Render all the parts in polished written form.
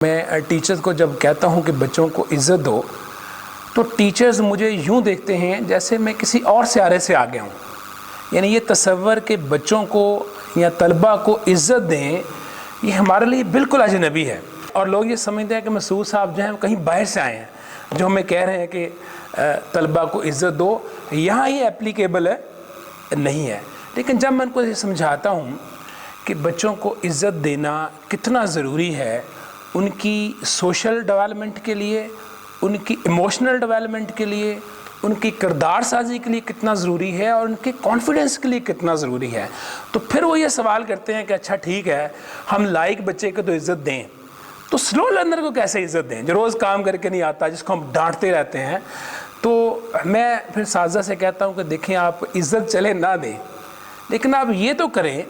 मैं टीचर्स को जब कहता हूँ कि बच्चों को इज़्ज़त दो, तो टीचर्स मुझे यूँ देखते हैं जैसे मैं किसी और सियारे से आ गया हूँ। यानी ये तसव्वुर के बच्चों को या तलबा को इज़्ज़त दें, ये हमारे लिए बिल्कुल अजनबी है। और लोग ये समझते हैं कि मसूद साहब जो हैं कहीं बाहर से आए हैं, जो हमें कह रहे हैं कि तलबा को इज़्ज़त दो, यहाँ ये एप्लीकेबल है नहीं है। लेकिन जब मैं उनको ये समझाता हूँ कि बच्चों को इज़्ज़त देना कितना ज़रूरी है, उनकी सोशल डेवलपमेंट के लिए, उनकी इमोशनल डेवलपमेंट के लिए, उनकी किरदार साजी के लिए कितना ज़रूरी है और उनके कॉन्फिडेंस के लिए कितना ज़रूरी है, तो फिर वो ये सवाल करते हैं कि अच्छा ठीक है, हम लाइक बच्चे को तो इज़्ज़त दें, तो स्लो लर्नर को कैसे इज़्ज़त दें जो रोज़ काम करके नहीं आता, जिसको हम डांटते रहते हैं। तो मैं फिर साजा से कहता हूँ कि देखें, आप इज़्ज़त चले ना दें, लेकिन आप ये तो करें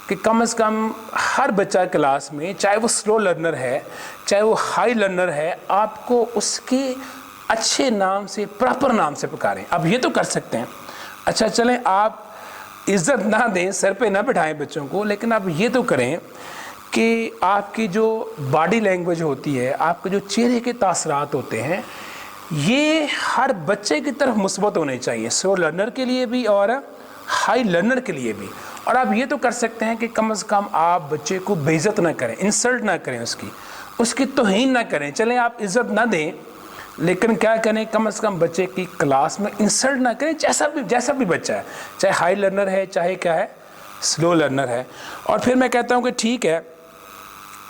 कि कम से कम हर बच्चा क्लास में, चाहे वो स्लो लर्नर है चाहे वो हाई लर्नर है, आपको उसके अच्छे नाम से, प्रॉपर नाम से पुकारें। अब ये तो कर सकते हैं। अच्छा चलें, आप इज़्ज़त ना दें, सर पे ना बिठाएं बच्चों को, लेकिन आप ये तो करें कि आपकी जो बॉडी लैंग्वेज होती है, आपके जो चेहरे के तासरात होते हैं, ये हर बच्चे की तरफ मुस्बत होने चाहिए, स्लो लर्नर के लिए भी और हाई लर्नर के लिए भी। और आप ये तो कर सकते हैं कि कम से कम आप बच्चे को बेइज्जत ना करें, इंसल्ट ना करें, उसकी तौहीन ना करें। चलें आप इज़्ज़त ना दें, लेकिन क्या करें, कम से कम बच्चे की क्लास में इंसल्ट ना करें, जैसा भी बच्चा है, चाहे हाई लर्नर है चाहे क्या है, स्लो लर्नर है। और फिर मैं कहता हूँ कि ठीक है,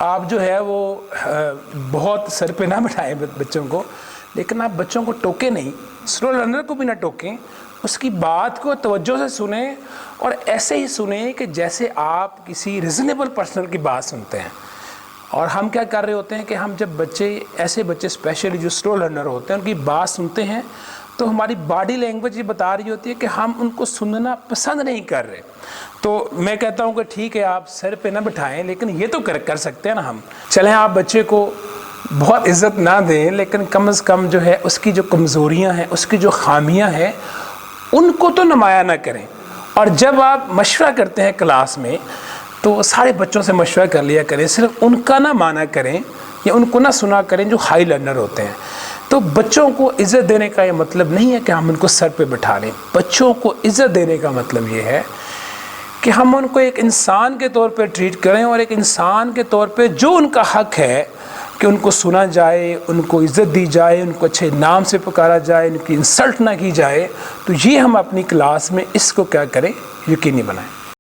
आप जो है वो बहुत सर पे ना बिठाएं बच्चों को, लेकिन आप बच्चों को टोके नहीं, स्लो लर्नर को भी ना टोकें, उसकी बात को तवज्जो से सुने और ऐसे ही सुने कि जैसे आप किसी रिजनेबल पर्सन की बात सुनते हैं। और हम क्या कर रहे होते हैं कि हम जब ऐसे बच्चे स्पेशली जो स्लो लर्नर होते हैं, उनकी बात सुनते हैं, तो हमारी बॉडी लैंग्वेज ये बता रही होती है कि हम उनको सुनना पसंद नहीं कर रहे। तो मैं कहता हूँ कि ठीक है, आप सर पे ना बिठाएं, लेकिन ये तो कर सकते हैं ना हम। चलें, आप बच्चे को बहुत इज़्ज़त ना दें, लेकिन कम से कम जो है उसकी जो कमज़ोरियाँ हैं, उसकी जो खामियाँ हैं, उनको तो नुमाया ना करें। और जब आप मशवरा करते हैं क्लास में, तो सारे बच्चों से मशवरा कर लिया करें, सिर्फ उनका ना माना करें या उनको ना सुना करें जो हाई लर्नर होते हैं। तो बच्चों को इज़्ज़त देने का ये मतलब नहीं है कि हम उनको सर पे बिठा लें। बच्चों को इज़्ज़त देने का मतलब ये है कि हम उनको एक इंसान के तौर पे ट्रीट करें, और एक इंसान के तौर पे जो उनका हक़ है कि उनको सुना जाए, उनको इज़्ज़त दी जाए, उनको अच्छे नाम से पुकारा जाए, उनकी इंसल्ट ना की जाए, तो ये हम अपनी क्लास में इसको क्या करें, यकीनी बनाएं।